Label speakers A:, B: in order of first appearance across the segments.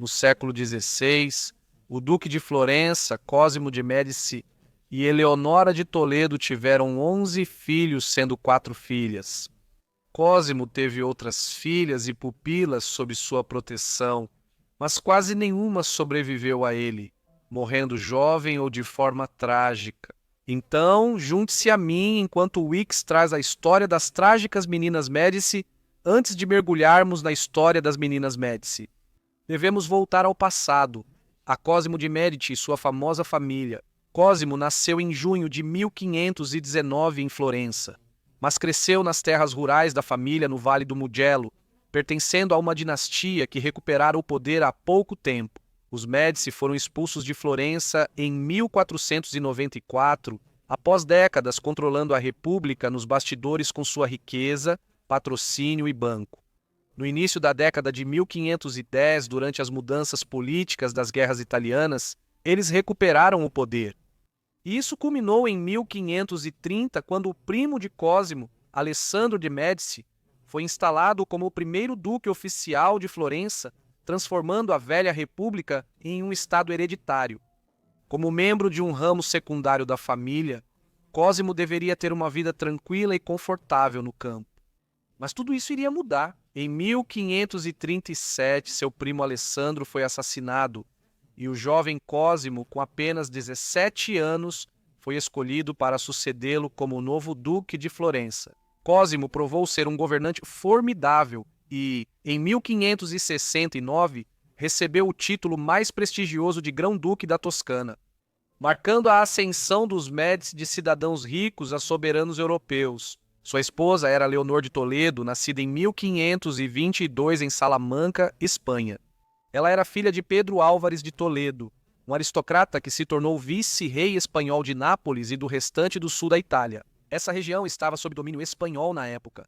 A: no século XVI, o Duque de Florença, Cosimo de Médici e Eleonora de Toledo tiveram 11 filhos, sendo 4 filhas. Cosimo teve outras filhas e pupilas sob sua proteção, mas quase nenhuma sobreviveu a ele, morrendo jovem ou de forma trágica. Então, junte-se a mim enquanto Wix traz a história das trágicas meninas Médici antes de mergulharmos na história das meninas Médici. Devemos voltar ao passado, a Cosimo de Médici e sua famosa família. Cosimo nasceu em junho de 1519 em Florença, mas cresceu nas terras rurais da família no Vale do Mugello, pertencendo a uma dinastia que recuperara o poder há pouco tempo. Os Médici foram expulsos de Florença em 1494, após décadas controlando a República nos bastidores com sua riqueza, patrocínio e banco. No início da década de 1510, durante as mudanças políticas das guerras italianas, eles recuperaram o poder. E isso culminou em 1530, quando o primo de Cosimo, Alessandro de Médici, foi instalado como o primeiro duque oficial de Florença, transformando a velha república em um estado hereditário. Como membro de um ramo secundário da família, Cosimo deveria ter uma vida tranquila e confortável no campo. Mas tudo isso iria mudar. Em 1537, seu primo Alessandro foi assassinado e o jovem Cosimo, com apenas 17 anos, foi escolhido para sucedê-lo como o novo duque de Florença. Cosimo provou ser um governante formidável e, em 1569, recebeu o título mais prestigioso de Grão-Duque da Toscana, marcando a ascensão dos Médici de cidadãos ricos a soberanos europeus. Sua esposa era Leonor de Toledo, nascida em 1522 em Salamanca, Espanha. Ela era filha de Pedro Álvares de Toledo, um aristocrata que se tornou vice-rei espanhol de Nápoles e do restante do sul da Itália. Essa região estava sob domínio espanhol na época.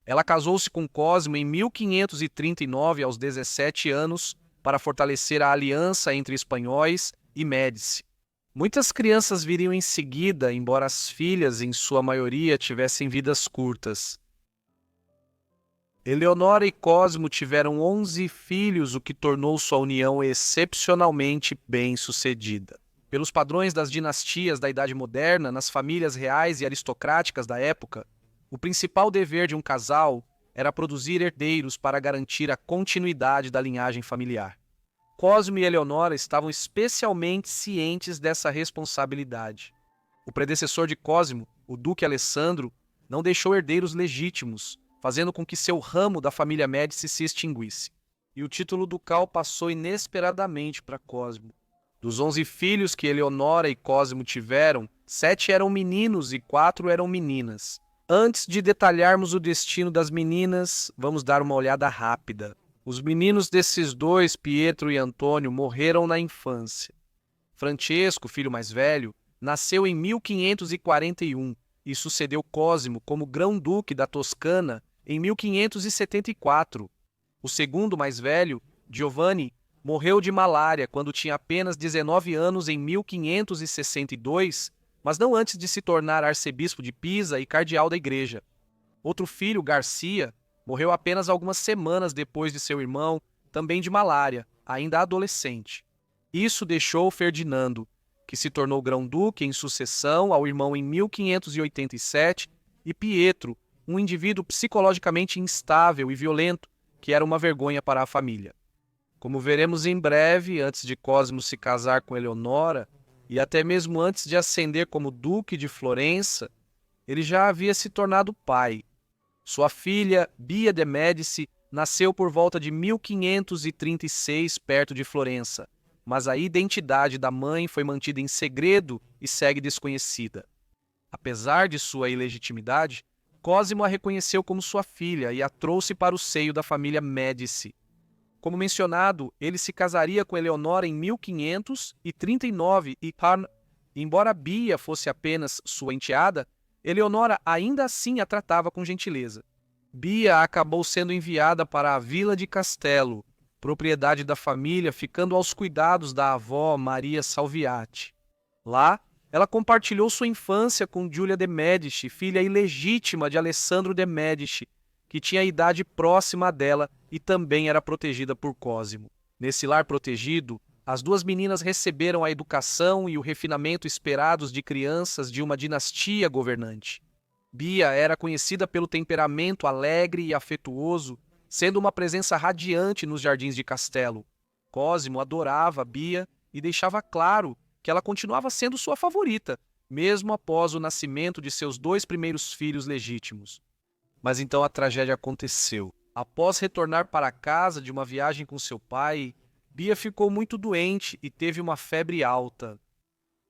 A: Ela casou-se com Cosimo em 1539, aos 17 anos, para fortalecer a aliança entre espanhóis e Médici. Muitas crianças viriam em seguida, embora as filhas, em sua maioria, tivessem vidas curtas. Eleonora e Cosimo tiveram 11 filhos, o que tornou sua união excepcionalmente bem-sucedida. Pelos padrões das dinastias da Idade Moderna, nas famílias reais e aristocráticas da época, o principal dever de um casal era produzir herdeiros para garantir a continuidade da linhagem familiar. Cosimo e Eleonora estavam especialmente cientes dessa responsabilidade. O predecessor de Cosimo, o Duque Alessandro, não deixou herdeiros legítimos, fazendo com que seu ramo da família Médici se extinguisse. E o título ducal passou inesperadamente para Cosimo. Dos 11 filhos que Eleonora e Cosimo tiveram, 7 eram meninos e 4 eram meninas. Antes de detalharmos o destino das meninas, vamos dar uma olhada rápida. Os meninos desses dois, Pietro e Antônio, morreram na infância. Francesco, filho mais velho, nasceu em 1541 e sucedeu Cosimo como grão-duque da Toscana em 1574. O segundo, mais velho, Giovanni, morreu de malária quando tinha apenas 19 anos em 1562, mas não antes de se tornar arcebispo de Pisa e cardeal da igreja. Outro filho, Garcia, morreu apenas algumas semanas depois de seu irmão, também de malária, ainda adolescente. Isso deixou Ferdinando, que se tornou grão-duque em sucessão ao irmão em 1587, e Pietro, um indivíduo psicologicamente instável e violento, que era uma vergonha para a família. Como veremos em breve, antes de Cosimo se casar com Eleonora, e até mesmo antes de ascender como duque de Florença, ele já havia se tornado pai. Sua filha, Bia de Médici, nasceu por volta de 1536, perto de Florença, mas a identidade da mãe foi mantida em segredo e segue desconhecida. Apesar de sua ilegitimidade, Cosimo a reconheceu como sua filha e a trouxe para o seio da família Médici. Como mencionado, ele se casaria com Eleonora em 1539 e, embora Bia fosse apenas sua enteada, Eleonora ainda assim a tratava com gentileza. Bia acabou sendo enviada para a Vila de Castello, propriedade da família, ficando aos cuidados da avó Maria Salviati. Lá, ela compartilhou sua infância com Giulia de Médici, filha ilegítima de Alessandro de Médici, que tinha a idade próxima dela e também era protegida por Cosimo. Nesse lar protegido, as duas meninas receberam a educação e o refinamento esperados de crianças de uma dinastia governante. Bia era conhecida pelo temperamento alegre e afetuoso, sendo uma presença radiante nos jardins de castelo. Cosimo adorava Bia e deixava claro que ela continuava sendo sua favorita, mesmo após o nascimento de seus dois primeiros filhos legítimos. Mas então a tragédia aconteceu. Após retornar para casa de uma viagem com seu pai, Bia ficou muito doente e teve uma febre alta.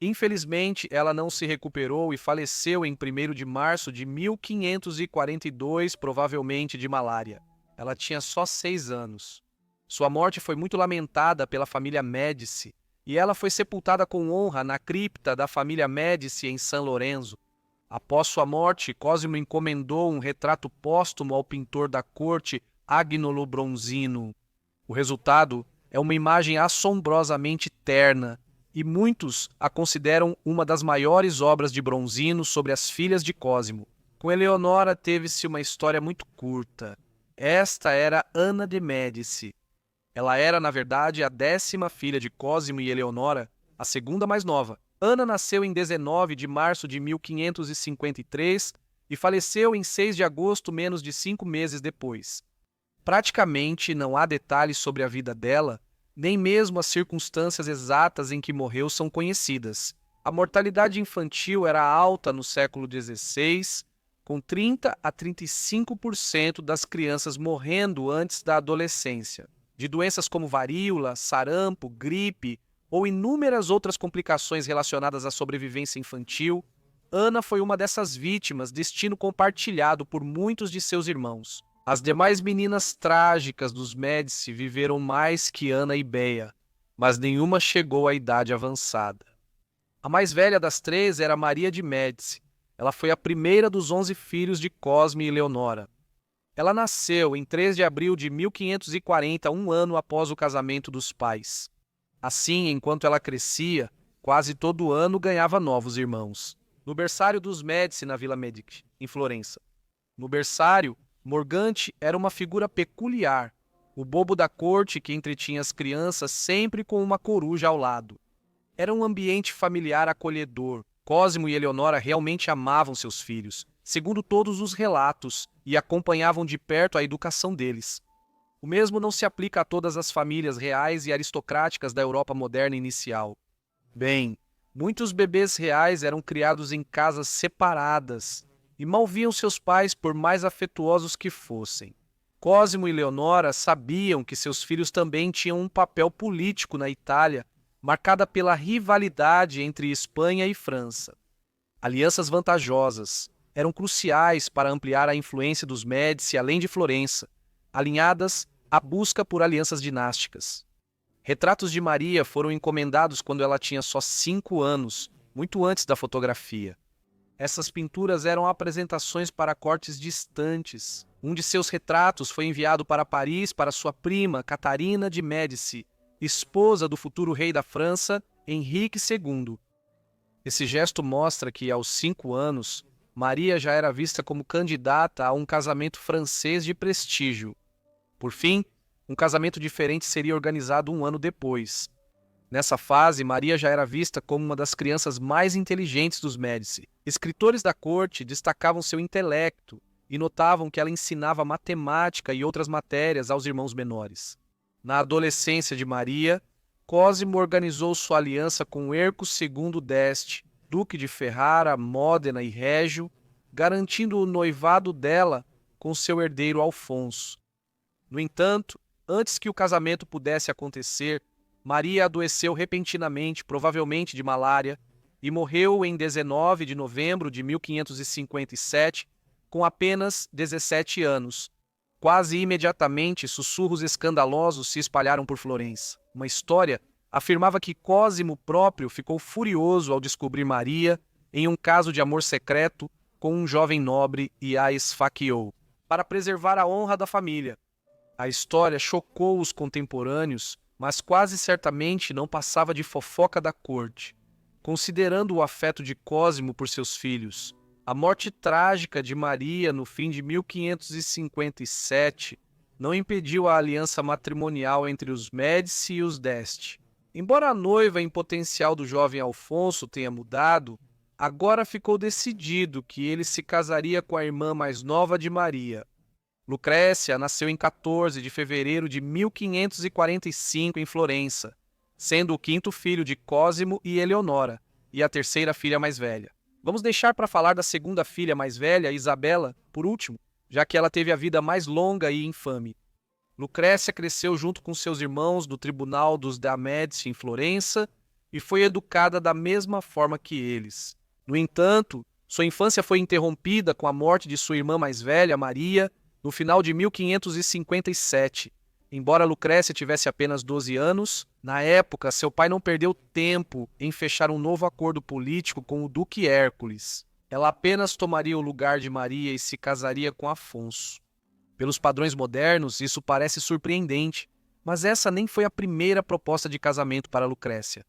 A: Infelizmente, ela não se recuperou e faleceu em 1º de março de 1542, provavelmente de malária. Ela tinha só 6 anos. Sua morte foi muito lamentada pela família Médici, e ela foi sepultada com honra na cripta da família Médici em San Lorenzo. Após sua morte, Cosimo encomendou um retrato póstumo ao pintor da corte Agnolo Bronzino. O resultado é uma imagem assombrosamente terna, e muitos a consideram uma das maiores obras de Bronzino sobre as filhas de Cosimo. Com Eleonora teve-se uma história muito curta. Esta era Ana de Médici. Ela era, na verdade, a 10ª filha de Cosimo e Eleonora, a segunda mais nova. Ana nasceu em 19 de março de 1553 e faleceu em 6 de agosto, menos de 5 meses depois. Praticamente não há detalhes sobre a vida dela, nem mesmo as circunstâncias exatas em que morreu são conhecidas. A mortalidade infantil era alta no século XVI, com 30 a 35% das crianças morrendo antes da adolescência, de doenças como varíola, sarampo, gripe ou inúmeras outras complicações relacionadas à sobrevivência infantil. Ana foi uma dessas vítimas, destino compartilhado por muitos de seus irmãos. As demais meninas trágicas dos Médici viveram mais que Ana e Bea, mas nenhuma chegou à idade avançada. A mais velha das 3 era Maria de Médici. Ela foi a primeira dos 11 filhos de Cosme e Leonora. Ela nasceu em 3 de abril de 1540, um ano após o casamento dos pais. Assim, enquanto ela crescia, quase todo ano ganhava novos irmãos. No berçário dos Médici, na Vila Medici, em Florença. No berçário, Morgante era uma figura peculiar, o bobo da corte que entretinha as crianças sempre com uma coruja ao lado. Era um ambiente familiar acolhedor. Cosimo e Eleonora realmente amavam seus filhos, segundo todos os relatos, e acompanhavam de perto a educação deles. O mesmo não se aplica a todas as famílias reais e aristocráticas da Europa moderna inicial. Bem, muitos bebês reais eram criados em casas separadas, e mal viam seus pais por mais afetuosos que fossem. Cosimo e Leonora sabiam que seus filhos também tinham um papel político na Itália, marcada pela rivalidade entre Espanha e França. Alianças vantajosas eram cruciais para ampliar a influência dos Médici além de Florença, alinhadas à busca por alianças dinásticas. Retratos de Maria foram encomendados quando ela tinha só 5 anos, muito antes da fotografia. Essas pinturas eram apresentações para cortes distantes. Um de seus retratos foi enviado para Paris para sua prima, Catarina de Médici, esposa do futuro rei da França, Henrique II. Esse gesto mostra que, aos 5 anos, Maria já era vista como candidata a um casamento francês de prestígio. Por fim, um casamento diferente seria organizado um ano depois. Nessa fase, Maria já era vista como uma das crianças mais inteligentes dos Médici. Escritores da corte destacavam seu intelecto e notavam que ela ensinava matemática e outras matérias aos irmãos menores. Na adolescência de Maria, Cosimo organizou sua aliança com Herco II d'Este, duque de Ferrara, Módena e Régio, garantindo o noivado dela com seu herdeiro Alfonso. No entanto, antes que o casamento pudesse acontecer, Maria adoeceu repentinamente, provavelmente de malária, e morreu em 19 de novembro de 1557, com apenas 17 anos. Quase imediatamente, sussurros escandalosos se espalharam por Florença. Uma história afirmava que Cosimo próprio ficou furioso ao descobrir Maria em um caso de amor secreto com um jovem nobre e a esfaqueou, para preservar a honra da família. A história chocou os contemporâneos, mas quase certamente não passava de fofoca da corte. Considerando o afeto de Cosimo por seus filhos, a morte trágica de Maria no fim de 1557 não impediu a aliança matrimonial entre os Médici e os d'Este. Embora a noiva em potencial do jovem Alfonso tenha mudado, agora ficou decidido que ele se casaria com a irmã mais nova de Maria. Lucrécia nasceu em 14 de fevereiro de 1545 em Florença, sendo o quinto filho de Cosimo e Eleonora, e a terceira filha mais velha. Vamos deixar para falar da segunda filha mais velha, Isabela, por último, já que ela teve a vida mais longa e infame. Lucrécia cresceu junto com seus irmãos do tribunal dos de Médici em Florença e foi educada da mesma forma que eles. No entanto, sua infância foi interrompida com a morte de sua irmã mais velha, Maria, no final de 1557. Embora Lucrécia tivesse apenas 12 anos, na época seu pai não perdeu tempo em fechar um novo acordo político com o Duque Hércules. Ela apenas tomaria o lugar de Maria e se casaria com Afonso. Pelos padrões modernos, isso parece surpreendente, mas essa nem foi a primeira proposta de casamento para Lucrécia.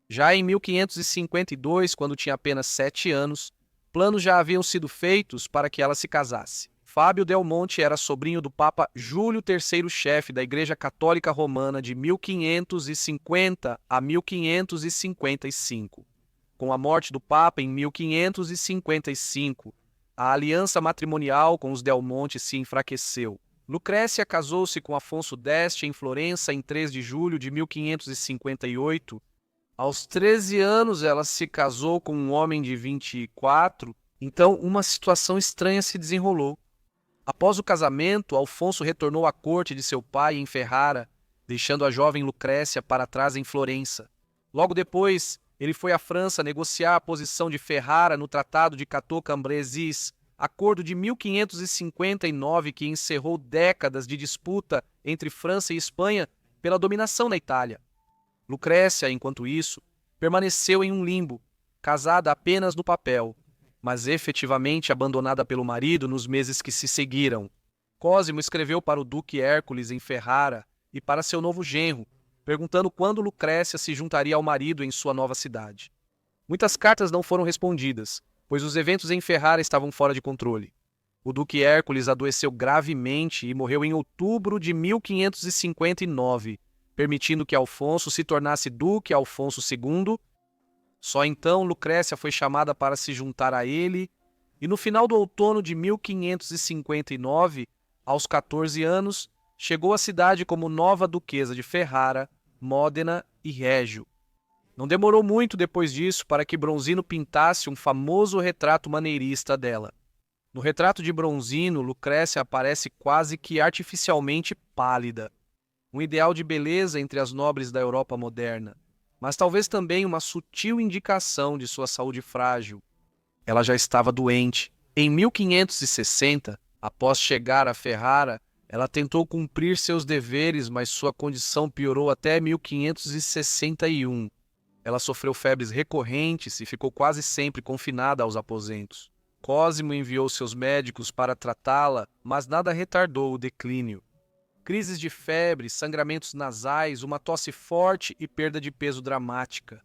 A: Já em 1552, quando tinha apenas 7 anos, planos já haviam sido feitos para que ela se casasse. Fábio Del Monte era sobrinho do Papa Júlio III, chefe da Igreja Católica Romana de 1550 a 1555. Com a morte do Papa em 1555, a aliança matrimonial com os Del Monte se enfraqueceu. Lucrécia casou-se com Afonso d'Este em Florença em 3 de julho de 1558. Aos 13 anos, ela se casou com um homem de 24, então uma situação estranha se desenrolou. Após o casamento, Alfonso retornou à corte de seu pai em Ferrara, deixando a jovem Lucrécia para trás em Florença. Logo depois, ele foi à França negociar a posição de Ferrara no Tratado de Cateau-Cambrésis, acordo de 1559 que encerrou décadas de disputa entre França e Espanha pela dominação na Itália. Lucrécia, enquanto isso, permaneceu em um limbo, casada apenas no papel, mas efetivamente abandonada pelo marido nos meses que se seguiram. Cosimo escreveu para o Duque Hércules em Ferrara e para seu novo genro, perguntando quando Lucrécia se juntaria ao marido em sua nova cidade. Muitas cartas não foram respondidas, pois os eventos em Ferrara estavam fora de controle. O Duque Hércules adoeceu gravemente e morreu em outubro de 1559, permitindo que Alfonso se tornasse Duque Alfonso II. Só então Lucrécia foi chamada para se juntar a ele, e no final do outono de 1559, aos 14 anos, chegou à cidade como nova duquesa de Ferrara, Módena e Régio. Não demorou muito depois disso para que Bronzino pintasse um famoso retrato maneirista dela. No retrato de Bronzino, Lucrécia aparece quase que artificialmente pálida, um ideal de beleza entre as nobres da Europa moderna, mas talvez também uma sutil indicação de sua saúde frágil. Ela já estava doente. Em 1560, após chegar a Ferrara, ela tentou cumprir seus deveres, mas sua condição piorou até 1561. Ela sofreu febres recorrentes e ficou quase sempre confinada aos aposentos. Cosimo enviou seus médicos para tratá-la, mas nada retardou o declínio. Crises de febre, sangramentos nasais, uma tosse forte e perda de peso dramática.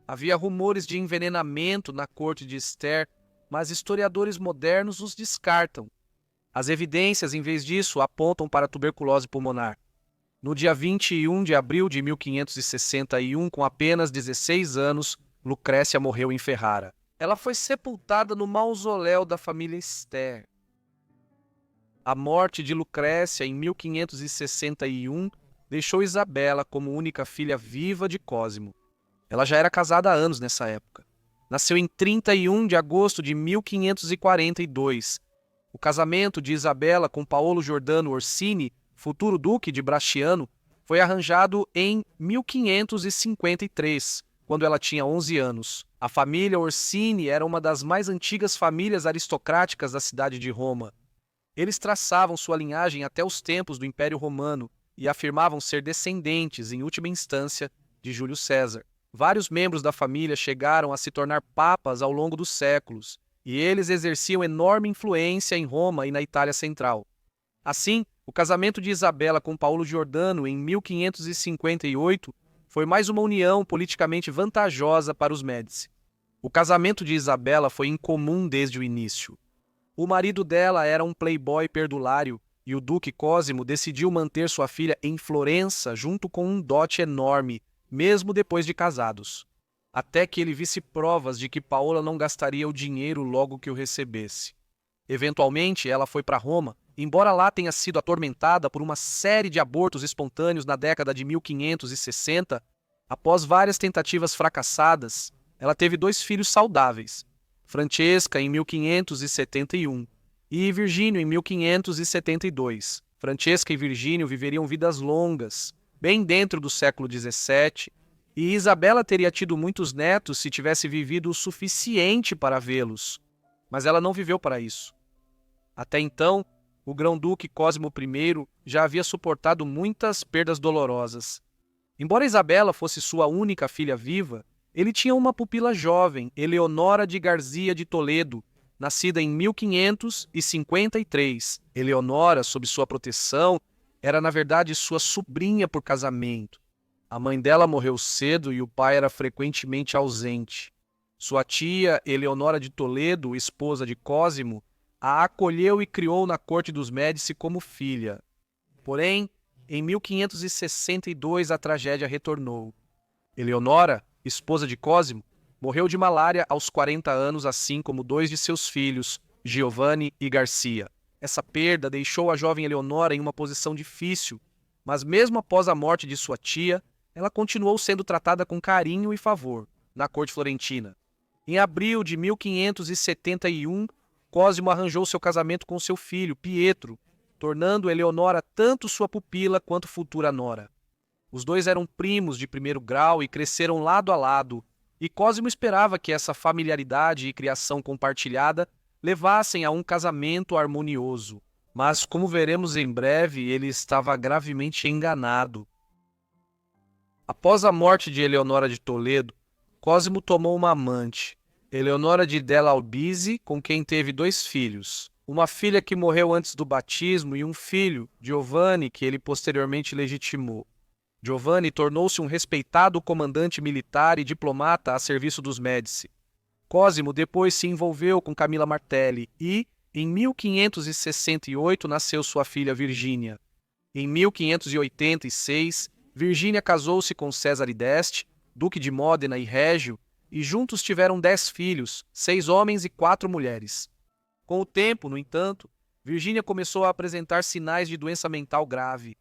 A: Havia rumores de envenenamento na corte de Esther, mas historiadores modernos os descartam. As evidências, em vez disso, apontam para a tuberculose pulmonar. No dia 21 de abril de 1561, com apenas 16 anos, Lucrécia morreu em Ferrara. Ela foi sepultada no mausoléu da família Esther. A morte de Lucrécia em 1561 deixou Isabela como única filha viva de Cosimo. Ela já era casada há anos nessa época. Nasceu em 31 de agosto de 1542. O casamento de Isabela com Paolo Giordano Orsini, futuro duque de Bracciano, foi arranjado em 1553, quando ela tinha 11 anos. A família Orsini era uma das mais antigas famílias aristocráticas da cidade de Roma. Eles traçavam sua linhagem até os tempos do Império Romano e afirmavam ser descendentes, em última instância, de Júlio César. Vários membros da família chegaram a se tornar papas ao longo dos séculos, e eles exerciam enorme influência em Roma e na Itália Central. Assim, o casamento de Isabela com Paolo Giordano em 1558 foi mais uma união politicamente vantajosa para os Médici. O casamento de Isabela foi incomum desde o início. O marido dela era um playboy perdulário e o duque Cosimo decidiu manter sua filha em Florença junto com um dote enorme, mesmo depois de casados, até que ele visse provas de que Paola não gastaria o dinheiro logo que o recebesse. Eventualmente, ela foi para Roma, embora lá tenha sido atormentada por uma série de abortos espontâneos na década de 1560. Após várias tentativas fracassadas, ela teve 2 filhos saudáveis, Francesca em 1571 e Virgínio em 1572. Francesca e Virgínio viveriam vidas longas, bem dentro do século XVII, e Isabela teria tido muitos netos se tivesse vivido o suficiente para vê-los. Mas ela não viveu para isso. Até então, o grão-duque Cosimo I já havia suportado muitas perdas dolorosas. Embora Isabela fosse sua única filha viva, ele tinha uma pupila jovem, Eleonora de Garzia de Toledo, nascida em 1553. Eleonora, sob sua proteção, era na verdade sua sobrinha por casamento. A mãe dela morreu cedo e o pai era frequentemente ausente. Sua tia, Eleonora de Toledo, esposa de Cosimo, a acolheu e criou na corte dos Médici como filha. Porém, em 1562 a tragédia retornou. Eleonora, esposa de Cosimo, morreu de malária aos 40 anos, assim como 2 de seus filhos, Giovanni e Garcia. Essa perda deixou a jovem Eleonora em uma posição difícil, mas mesmo após a morte de sua tia, ela continuou sendo tratada com carinho e favor na corte florentina. Em abril de 1571, Cosimo arranjou seu casamento com seu filho, Pietro, tornando Eleonora tanto sua pupila quanto futura nora. Os dois eram primos de primeiro grau e cresceram lado a lado, e Cosimo esperava que essa familiaridade e criação compartilhada levassem a um casamento harmonioso. Mas, como veremos em breve, ele estava gravemente enganado. Após a morte de Eleonora de Toledo, Cosimo tomou uma amante, Eleonora de Della Albise, com quem teve 2 filhos. Uma filha que morreu antes do batismo e um filho, Giovanni, que ele posteriormente legitimou. Giovanni tornou-se um respeitado comandante militar e diplomata a serviço dos Médici. Cosimo depois se envolveu com Camilla Martelli e, em 1568, nasceu sua filha Virgínia. Em 1586, Virgínia casou-se com Cesare d'Este, duque de Módena e Régio, e juntos tiveram 10 filhos, 6 homens e 4 mulheres. Com o tempo, no entanto, Virgínia começou a apresentar sinais de doença mental grave.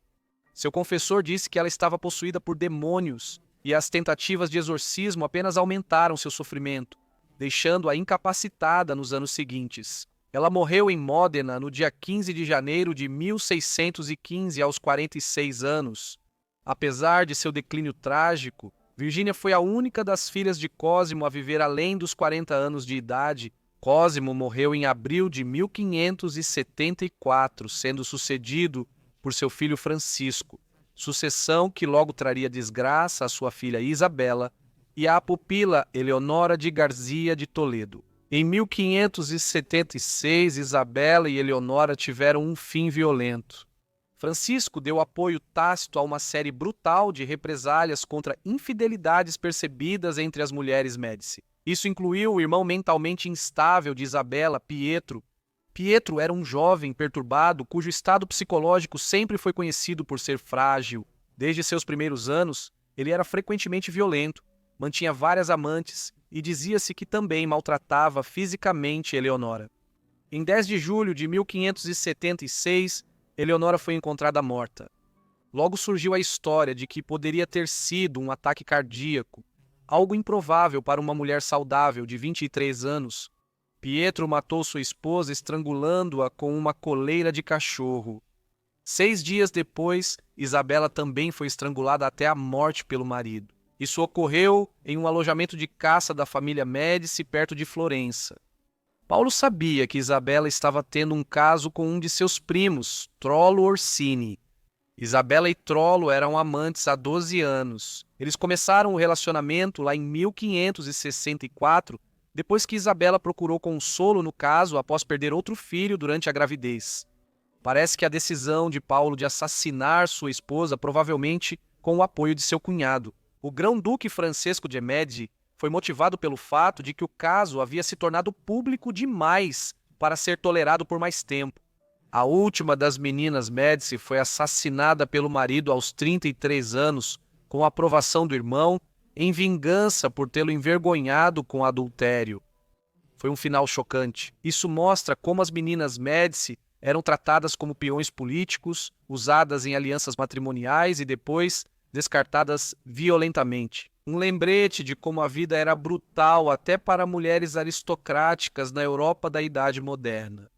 A: Seu confessor disse que ela estava possuída por demônios, e as tentativas de exorcismo apenas aumentaram seu sofrimento, deixando-a incapacitada nos anos seguintes. Ela morreu em Módena no dia 15 de janeiro de 1615, aos 46 anos. Apesar de seu declínio trágico, Virgínia foi a única das filhas de Cosimo a viver além dos 40 anos de idade. Cosimo morreu em abril de 1574, sendo sucedido por seu filho Francisco, sucessão que logo traria desgraça à sua filha Isabela e à pupila Eleonora de Garzia de Toledo. Em 1576, Isabela e Eleonora tiveram um fim violento. Francisco deu apoio tácito a uma série brutal de represálias contra infidelidades percebidas entre as mulheres Médici. Isso incluiu o irmão mentalmente instável de Isabela, Pietro. Pietro era um jovem perturbado cujo estado psicológico sempre foi conhecido por ser frágil. Desde seus primeiros anos, ele era frequentemente violento, mantinha várias amantes e dizia-se que também maltratava fisicamente Eleonora. Em 10 de julho de 1576, Eleonora foi encontrada morta. Logo surgiu a história de que poderia ter sido um ataque cardíaco, algo improvável para uma mulher saudável de 23 anos. Pietro matou sua esposa estrangulando-a com uma coleira de cachorro. 6 dias depois, Isabela também foi estrangulada até a morte pelo marido. Isso ocorreu em um alojamento de caça da família Médici perto de Florença. Paulo sabia que Isabela estava tendo um caso com um de seus primos, Trollo Orsini. Isabela e Trollo eram amantes há 12 anos. Eles começaram o relacionamento lá em 1564, depois que Isabela procurou consolo no caso após perder outro filho durante a gravidez. Parece que a decisão de Paulo de assassinar sua esposa, provavelmente com o apoio de seu cunhado, o grão-duque Francesco de Medici, foi motivado pelo fato de que o caso havia se tornado público demais para ser tolerado por mais tempo. A última das meninas Médici foi assassinada pelo marido aos 33 anos, com a aprovação do irmão, em vingança por tê-lo envergonhado com adultério. Foi um final chocante. Isso mostra como as meninas Médici eram tratadas como peões políticos, usadas em alianças matrimoniais e depois descartadas violentamente. Um lembrete de como a vida era brutal até para mulheres aristocráticas na Europa da Idade Moderna.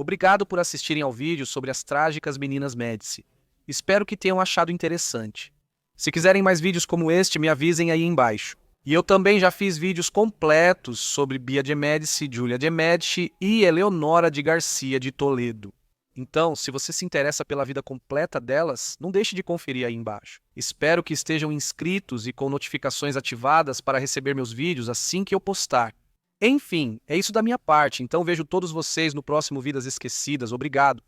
A: Obrigado por assistirem ao vídeo sobre as trágicas meninas Médici. Espero que tenham achado interessante. Se quiserem mais vídeos como este, me avisem aí embaixo. E eu também já fiz vídeos completos sobre Bia de Médici, Giulia de Médici e Eleonora de Garcia de Toledo. Então, se você se interessa pela vida completa delas, não deixe de conferir aí embaixo. Espero que estejam inscritos e com notificações ativadas para receber meus vídeos assim que eu postar. Enfim, é isso da minha parte, então vejo todos vocês no próximo Vidas Esquecidas. Obrigado!